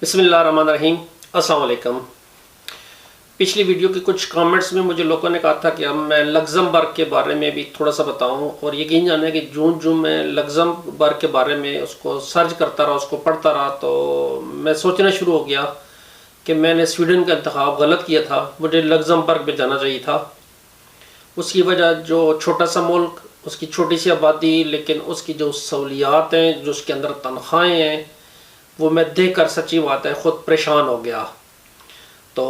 بسم اللہ الرحمن الرحیم۔ السلام علیکم۔ پچھلی ویڈیو کے کچھ کامنٹس میں مجھے لوگوں نے کہا تھا کہ اب میں لگزمبرگ کے بارے میں بھی تھوڑا سا بتاؤں، اور یقین جانا ہے کہ جو میں لگزمبرگ کے بارے میں اس کو سرچ کرتا رہا، اس کو پڑھتا رہا، تو میں سوچنا شروع ہو گیا کہ میں نے سویڈن کا انتخاب غلط کیا تھا، مجھے لگزمبرگ میں جانا چاہیے تھا۔ اس کی وجہ جو چھوٹا سا ملک، اس کی چھوٹی سی آبادی، لیکن اس کی جو سہولیات ہیں، جو اس کے اندر تنخواہیں ہیں، وہ میں دیکھ کر سچی بات ہے خود پریشان ہو گیا۔ تو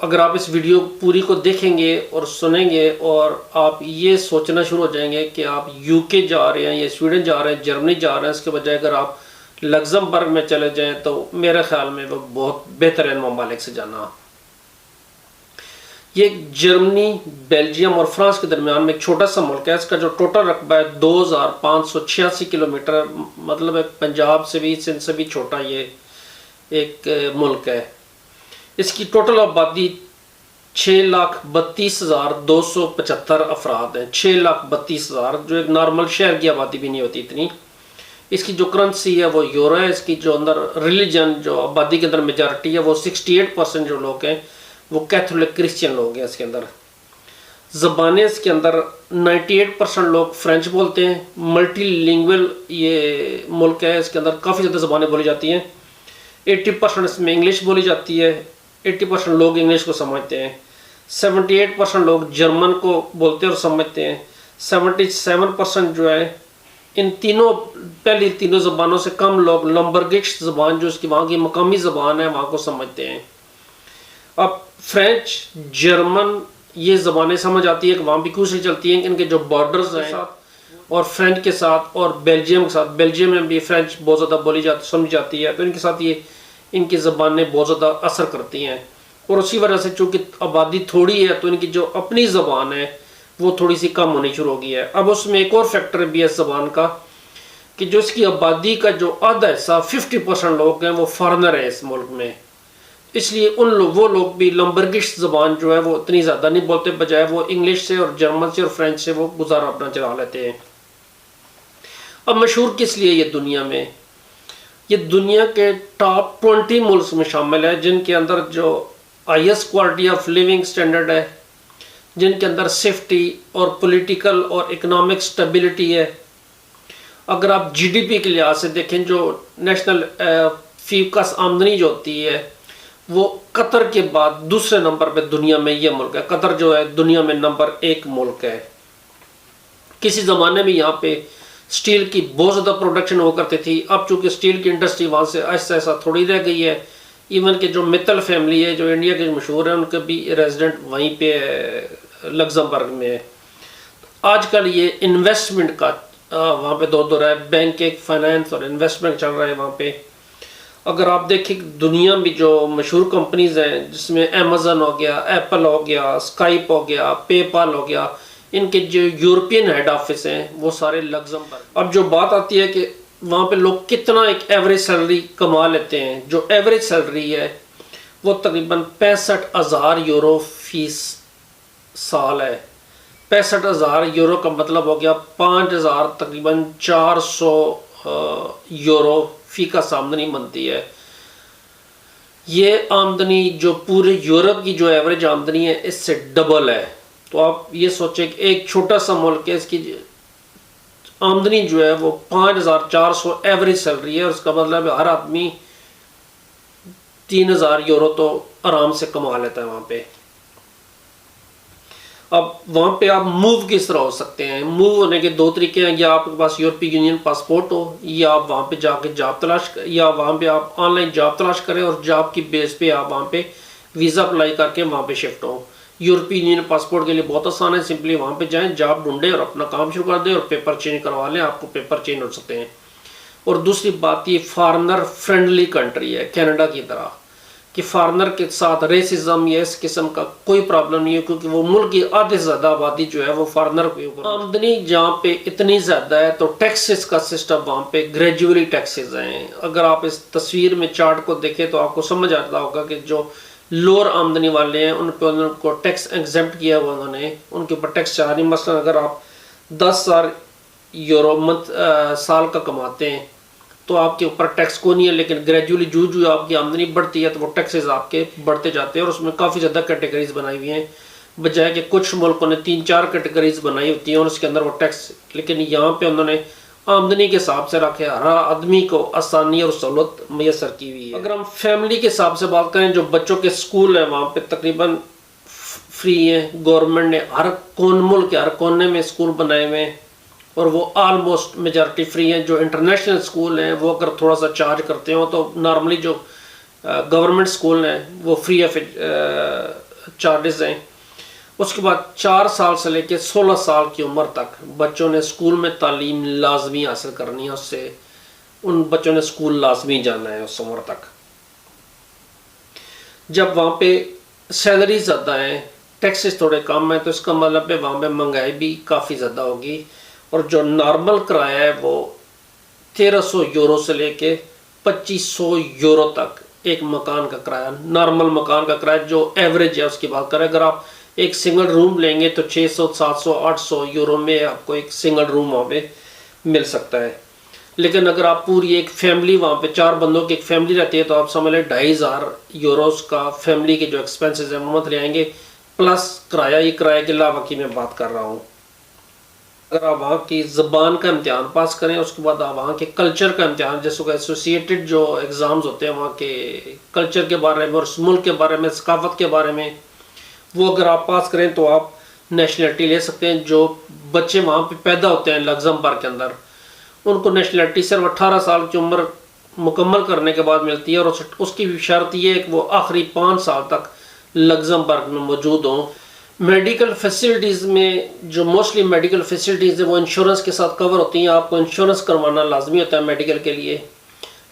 اگر آپ اس ویڈیو پوری کو دیکھیں گے اور سنیں گے اور آپ یہ سوچنا شروع ہو جائیں گے کہ آپ یو کے جا رہے ہیں یا سویڈن جا رہے ہیں، جرمنی جا رہے ہیں، اس کے بجائے اگر آپ لگزمبرگ میں چلے جائیں تو میرے خیال میں وہ بہت بہترین ممالک سے جانا۔ یہ جرمنی، بیلجیم اور فرانس کے درمیان میں ایک چھوٹا سا ملک ہے۔ اس کا جو ٹوٹل رقبہ ہے 2586 کلومیٹر، مطلب ہے پنجاب سے بھی، سندھ سے بھی چھوٹا یہ ایک ملک ہے۔ اس کی ٹوٹل آبادی 6,32,275 افراد ہیں۔ 6,32,000، جو ایک نارمل شہر کی آبادی بھی نہیں ہوتی اتنی۔ اس کی جو کرنسی ہے وہ یورو ہے۔ اس کی جو اندر ریلیجن، جو آبادی کے اندر میجارٹی ہے، وہ 68% جو لوگ ہیں وہ کیتھولک کرسچین لوگ ہیں۔ اس کے اندر زبانیں، اس کے اندر 98% لوگ فرینچ بولتے ہیں۔ ملٹی لنگول یہ ملک ہے، اس کے اندر کافی زیادہ زبانیں بولی جاتی ہیں۔ 80% اس میں انگلش بولی جاتی ہے، 80% لوگ انگلش کو سمجھتے ہیں۔ 78% لوگ جرمن کو بولتے اور سمجھتے ہیں۔ 77% جو ہے ان تینوں پہلی تینوں زبانوں سے کم لوگ لمبرگش زبان، جو اس کی وہاں کی مقامی زبان ہے، وہاں کو سمجھتے ہیں۔ اب فرینچ، جرمن یہ زبانیں سمجھ آتی ہے کہ وہاں بھی کوشش چلتی ہیں کہ ان کے جو بارڈرز ہیں اور فرینچ کے ساتھ اور بیلجیم کے ساتھ، بیلجیم میں بھی فرینچ بہت زیادہ بولی جاتی سمجھ جاتی ہے، تو ان کے ساتھ یہ ان کی زبانیں بہت زیادہ اثر کرتی ہیں۔ اور اسی وجہ سے چونکہ آبادی تھوڑی ہے تو ان کی جو اپنی زبان ہے وہ تھوڑی سی کم ہونی شروع ہو گئی ہے۔ اب اس میں ایک اور فیکٹر بھی ہے اس زبان کا کہ جو اس کی آبادی کا جو آدھا حصہ 50% لوگ ہیں وہ فارنر ہیں اس ملک میں، اس لیے وہ لوگ بھی لمبرگش زبان جو ہے وہ اتنی زیادہ نہیں بولتے، بجائے وہ انگلش سے اور جرمن سے اور فرینچ سے وہ گزارا اپنا چلا لیتے ہیں۔ اب مشہور کس لیے یہ دنیا میں؟ یہ دنیا کے ٹاپ 20 ملک میں شامل ہے جن کے اندر جو highest quality of living standard ہے، جن کے اندر سیفٹی اور پولیٹیکل اور اکنامک سٹیبلٹی ہے۔ اگر آپ جی ڈی پی کے لحاظ سے دیکھیں، جو نیشنل فی کس آمدنی جو ہوتی ہے وہ قطر کے بعد دوسرے نمبر پہ دنیا میں یہ ملک ہے۔ قطر جو ہے دنیا میں نمبر 1 ملک ہے۔ کسی زمانے میں یہاں پہ سٹیل کی بہت زیادہ پروڈکشن ہو کرتی تھی، اب چونکہ سٹیل کی انڈسٹری وہاں سے ایسا ایسا تھوڑی رہ گئی ہے۔ ایون کہ جو متل فیملی ہے جو انڈیا کے مشہور ہیں، ان کے بھی ریزیڈنٹ وہیں پہ لگزمبرگ میں ہے۔ آج کل یہ انویسٹمنٹ کا وہاں پہ دور ہے، بینکنگ، فائنانس اور انویسٹمنٹ چل رہا ہے وہاں پہ۔ اگر آپ دیکھیں دنیا میں جو مشہور کمپنیز ہیں، جس میں امیزن ہو گیا، ایپل ہو گیا، اسکائپ ہو گیا، پے پال ہو گیا، ان کے جو یورپین ہیڈ آفس ہیں وہ سارے لگزمبرگ۔ اب جو بات آتی ہے کہ وہاں پہ لوگ کتنا ایک ایوریج سیلری کما لیتے ہیں، جو ایوریج سیلری ہے وہ تقریباً 65,000 یورو فی سال ہے۔ 65,000 یورو کا مطلب ہو گیا 5,000 تقریباً 400 یورو فی کا آمدنی بنتی ہے۔ یہ آمدنی جو پورے یورپ کی جو ایوریج آمدنی ہے اس سے ڈبل ہے۔ تو آپ یہ سوچیں کہ ایک چھوٹا سا ملک ہے، اس کی آمدنی جو ہے وہ 5,400 ایوریج سیلری ہے، اور اس کا مطلب ہے ہر آدمی 3,000 یورو تو آرام سے کما لیتا ہے وہاں پہ۔ اب وہاں پہ آپ موو کس طرح ہو سکتے ہیں؟ موو ہونے کے 2 طریقے ہیں، یا آپ کے پاس یورپی یونین پاسپورٹ ہو، یا آپ وہاں پہ جا کے جاب تلاش، یا وہاں پہ آپ آن لائن جاب تلاش کریں اور جاب کی بیس پہ آپ وہاں پہ ویزا اپلائی کر کے وہاں پہ شفٹ ہوں۔ یورپی یونین پاسپورٹ کے لیے بہت آسان ہے، سمپلی وہاں پہ جائیں، جاب ڈھونڈیں اور اپنا کام شروع کر دیں اور پیپر چینج کروا لیں، آپ کو پیپر چینج ہو سکتے ہیں۔ اور دوسری بات یہ فارنر فرینڈلی کنٹری ہے، کینیڈا کی طرح، کہ فارنر کے ساتھ ریسزم یا اس قسم کا کوئی پرابلم نہیں ہے، کیونکہ وہ ملک کی آدھے سے زیادہ آبادی جو ہے وہ فارنر کے اوپر۔ آمدنی جہاں پہ اتنی زیادہ ہے تو ٹیکسز کا سسٹم وہاں پہ گریجولی ٹیکسز ہیں۔ اگر آپ اس تصویر میں چارٹ کو دیکھیں تو آپ کو سمجھ آتا ہوگا کہ جو لوور آمدنی والے ہیں ان پہ ان کو ٹیکس ایگزمپٹ کیا ہوا، انہوں نے ان کے اوپر ٹیکس چڑھا نہیں۔ مثلا اگر آپ 10,000 یورو سال کا کماتے ہیں تو آپ کے اوپر ٹیکس کو نہیں ہے، لیکن گریجولی جو آپ کی آمدنی بڑھتی ہے تو وہ ٹیکسز آپ کے بڑھتے جاتے ہیں، اور اس میں کافی زیادہ کیٹیگریز بنائی ہوئی ہیں، بجائے کہ کچھ ملکوں نے 3-4 کیٹیگریز بنائی ہوتی ہیں اور اس کے اندر وہ ٹیکس، لیکن یہاں پہ انہوں نے آمدنی کے حساب سے رکھے، ہر آدمی کو آسانی اور سہولت میسر کی ہوئی ہے۔ اگر ہم فیملی کے حساب سے بات کریں، جو بچوں کے اسکول ہیں وہاں پہ تقریباً فری ہیں، گورنمنٹ نے ہر ملک کے ہر کونے میں اسکول بنائے ہوئے ہیں، اور وہ آلموسٹ میجارٹی فری ہیں۔ جو انٹرنیشنل اسکول ہیں وہ اگر تھوڑا سا چارج کرتے ہوں تو نارملی جو گورنمنٹ اسکول ہیں وہ فری آف چارجز ہیں۔ اس کے بعد 4 سال سے لے کے 16 سال کی عمر تک بچوں نے اسکول میں تعلیم لازمی حاصل کرنی ہے، اس سے ان بچوں نے اسکول لازمی جانا ہے اس عمر تک۔ جب وہاں پہ سیلری زیادہ ہیں، ٹیکسز تھوڑے کم ہیں، تو اس کا مطلب ہے وہاں پہ مہنگائی بھی کافی زیادہ ہوگی، اور جو نارمل کرایہ ہے وہ 1300 یورو سے لے کے 2500 یورو تک ایک مکان کا کرایہ، نارمل مکان کا کرایہ جو ایوریج ہے اس کی بات کریں۔ اگر آپ ایک سنگل روم لیں گے تو 600 700 800 یورو میں آپ کو ایک سنگل روم وہاں پہ مل سکتا ہے، لیکن اگر آپ پوری ایک فیملی وہاں پہ 4 بندوں کی ایک فیملی رہتی ہے تو آپ سمجھ لیں 2500 یوروز کا فیملی کے جو ایکسپینسز ہیں وہ منتھلی آئیں گے، پلس کرایہ، یہ کرایہ کے علاوہ کی میں بات کر رہا ہوں۔ اگر آپ وہاں کی زبان کا امتحان پاس کریں، اس کے بعد آپ وہاں کے کلچر کا امتحان، جیسے کہ ایسوسیٹڈ جو ایگزامز ہوتے ہیں وہاں کے کلچر کے بارے میں اور اس ملک کے بارے میں، ثقافت کے بارے میں، وہ اگر آپ پاس کریں تو آپ نیشنلٹی لے سکتے ہیں۔ جو بچے وہاں پہ پیدا ہوتے ہیں لگزمبرگ کے اندر، ان کو نیشنلٹی صرف 18 سال کی عمر مکمل کرنے کے بعد ملتی ہے، اور اس کی بھی شرط یہ ہے کہ وہ آخری 5 سال تک لگزمبرگ میں موجود ہوں۔ میڈیکل فیسلٹیز میں جو موسٹلی میڈیکل فیسلٹیز ہیں وہ انشورنس کے ساتھ کور ہوتی ہیں، آپ کو انشورنس کروانا لازمی ہوتا ہے میڈیکل کے لیے،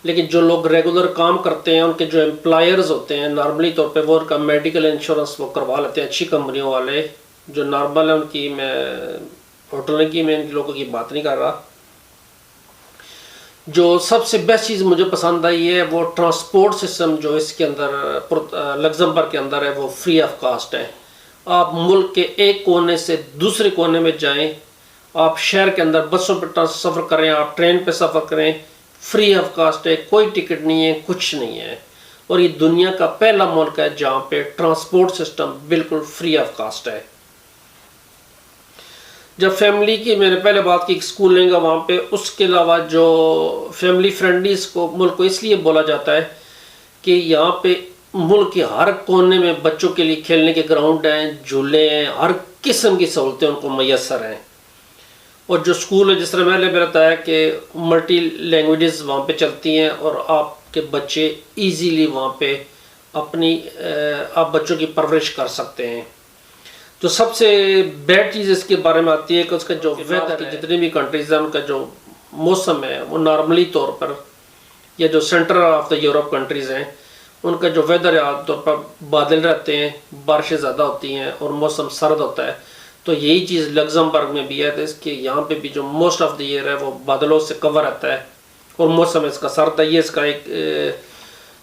لیکن جو لوگ ریگولر کام کرتے ہیں ان کے جو امپلائرز ہوتے ہیں نارملی طور پہ وہ ان کا میڈیکل انشورنس وہ کروا لیتے ہیں، اچھی کمپنیوں والے جو نارمل ہیں ان کی، میں ہوٹلوں کی، میں ان لوگوں کی بات نہیں کر رہا۔ جو سب سے بیسٹ چیز مجھے پسند آئی ہے وہ ٹرانسپورٹ سسٹم جو اس کے اندر لگزمبرگ کے اندر ہے، وہ فری آف کاسٹ ہے۔ آپ ملک کے ایک کونے سے دوسرے کونے میں جائیں، آپ شہر کے اندر بسوں پہ سفر کریں، آپ ٹرین پہ سفر کریں، فری آف کاسٹ ہے، کوئی ٹکٹ نہیں ہے، کچھ نہیں ہے، اور یہ دنیا کا پہلا ملک ہے جہاں پہ ٹرانسپورٹ سسٹم بالکل فری آف کاسٹ ہے۔ جب فیملی کی میں نے پہلے بات کی اسکول لیں گا وہاں پہ، اس کے علاوہ جو فیملی فرینڈلی ملک کو اس لیے بولا جاتا ہے کہ یہاں پہ ملک کے ہر کونے میں بچوں کے لیے کھیلنے کے گراؤنڈ ہیں، جھولے ہیں، ہر قسم کی سہولتیں ان کو میسر ہیں، اور جو اسکول ہے جس طرح میں نے بتایا کہ ملٹی لینگویجز وہاں پہ چلتی ہیں، اور آپ کے بچے ایزیلی وہاں پہ آپ بچوں کی پرورش کر سکتے ہیں۔ جو سب سے بیڈ چیز اس کے بارے میں آتی ہے کہ اس کا جو ویدر ہے، جتنی بھی کنٹریز ہیں ان کا جو موسم ہے وہ نارملی طور پر، یا جو centre of the Europe countries ہیں ان کا جو ویدر ہے عام طور پر بادل رہتے ہیں، بارشیں زیادہ ہوتی ہیں اور موسم سرد ہوتا ہے، تو یہی چیز لگزمبرگ میں بھی ہے، تو اس کے یہاں پہ بھی جو موسٹ آف دی ایئر ہے وہ بادلوں سے کور رہتا ہے اور موسم اس کا سرد ہے۔ یہ اس کا ایک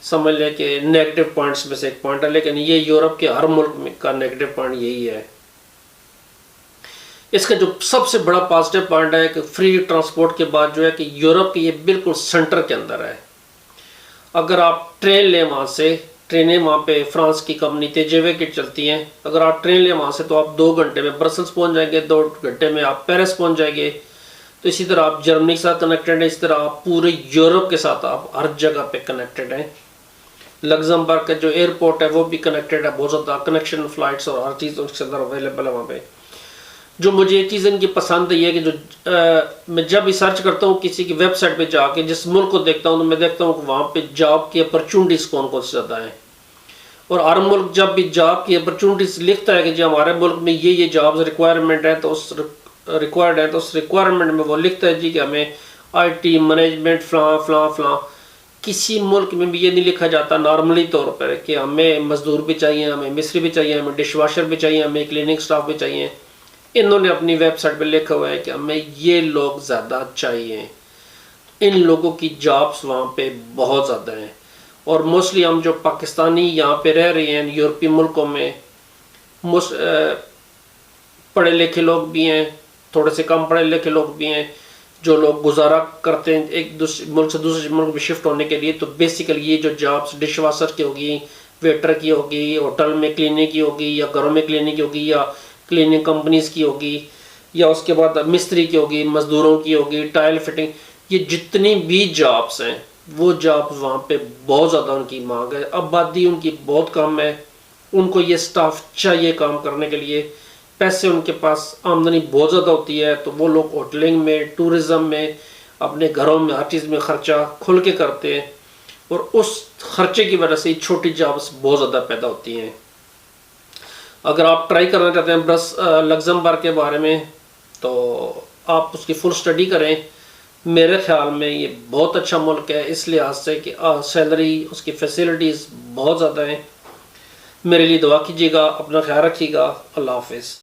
سمجھ لیں کہ نیگیٹو پوائنٹس میں سے ایک پوائنٹ ہے، لیکن یہ یورپ کے ہر ملک کا نیگیٹو پوائنٹ یہی ہے۔ اس کا جو سب سے بڑا پازیٹیو پوائنٹ ہے کہ فری ٹرانسپورٹ کے بعد جو ہے کہ یورپ کے یہ بالکل سینٹر کے اندر ہے۔ اگر آپ ٹرین لیں وہاں سے، ٹرینیں وہاں پہ فرانس کی کمپنی TGV کی چلتی ہیں، اگر آپ ٹرین لیں وہاں سے تو آپ 2 گھنٹے میں برسلز پہنچ جائیں گے، 2 گھنٹے میں آپ پیرس پہنچ جائیں گے، تو اسی طرح آپ جرمنی کے ساتھ کنیکٹڈ ہیں، اس طرح آپ پورے یورپ کے ساتھ آپ ہر جگہ پہ کنیکٹڈ ہیں۔ لگزمبرگ کا جو ایئرپورٹ ہے وہ بھی کنیکٹڈ ہے، بہت زیادہ کنیکشن فلائٹس اور ہر چیز اس کے اندر اویلیبل ہے وہاں پہ۔ جو مجھے یہ چیز ان کی پسند ہے یہ کہ جو میں جب ریسرچ کرتا ہوں کسی کی ویب سائٹ پہ جا کے جس ملک کو دیکھتا ہوں تو میں دیکھتا ہوں کہ وہاں پہ جاب کی اپرچونٹیز کون کون سے زیادہ ہیں، اور ہر ملک جب بھی جاب کی اپرچونٹیز لکھتا ہے کہ جی ہمارے ملک میں یہ جابز ریکوائرمنٹ ہے، تو اس ریکوائرمنٹ میں وہ لکھتا ہے جی کہ ہمیں IT مینجمنٹ فلاں فلاں فلاں۔ کسی ملک میں بھی یہ نہیں لکھا جاتا نارملی طور پر کہ ہمیں مزدور بھی چاہیے، ہمیں مستری بھی چاہیے، ہمیں ڈش واشر بھی چاہیے، ہمیں کلیننگ سٹاف بھی چاہیے۔ انہوں نے اپنی ویب سائٹ پہ لکھا ہوا ہے کہ ہمیں یہ لوگ زیادہ چاہیے، ان لوگوں کی جابز وہاں پہ بہت زیادہ ہیں، اور موسٹلی ہم جو پاکستانی یہاں پہ رہ رہے ہیں یورپی ملکوں میں، پڑھے لکھے لوگ بھی ہیں، تھوڑے سے کم پڑھے لکھے لوگ بھی ہیں، جو لوگ گزارا کرتے ہیں ایک دوسرے ملک سے دوسرے ملک میں شفٹ ہونے کے لیے، تو بیسیکلی یہ جو جابس ڈش واشر کی ہوگی، ویٹر کی ہوگی، ہوٹل میں کلیننگ کی ہوگی، یا گھروں میں کلیننگ کی ہوگی، یا کلیننگ کمپنیز کی ہوگی، یا اس کے بعد مستری کی ہوگی، مزدوروں کی ہوگی، ٹائل فٹنگ، یہ جتنی بھی جابس ہیں وہ جابس وہاں پہ بہت زیادہ ان کی مانگ ہے. آبادی ان کی بہت کم ہے، ان کو یہ سٹاف چاہیے کام کرنے کے لیے، پیسے ان کے پاس، آمدنی بہت زیادہ ہوتی ہے، تو وہ لوگ ہوٹلنگ میں، ٹورزم میں، اپنے گھروں میں، ہر چیز میں خرچہ کھل کے کرتے ہیں، اور اس خرچے کی وجہ سے چھوٹی جابس بہت زیادہ پیدا ہوتی ہیں. اگر آپ ٹرائی کرنا چاہتے ہیں بس لگزمبرگ کے بارے میں، تو آپ اس کی فل اسٹڈی کریں. میرے خیال میں یہ بہت اچھا ملک ہے اس لحاظ سے کہ سیلری، اس کی فیسلٹیز بہت زیادہ ہیں. میرے لیے دعا کیجیے گا، اپنا خیال رکھیے گا. اللہ حافظ.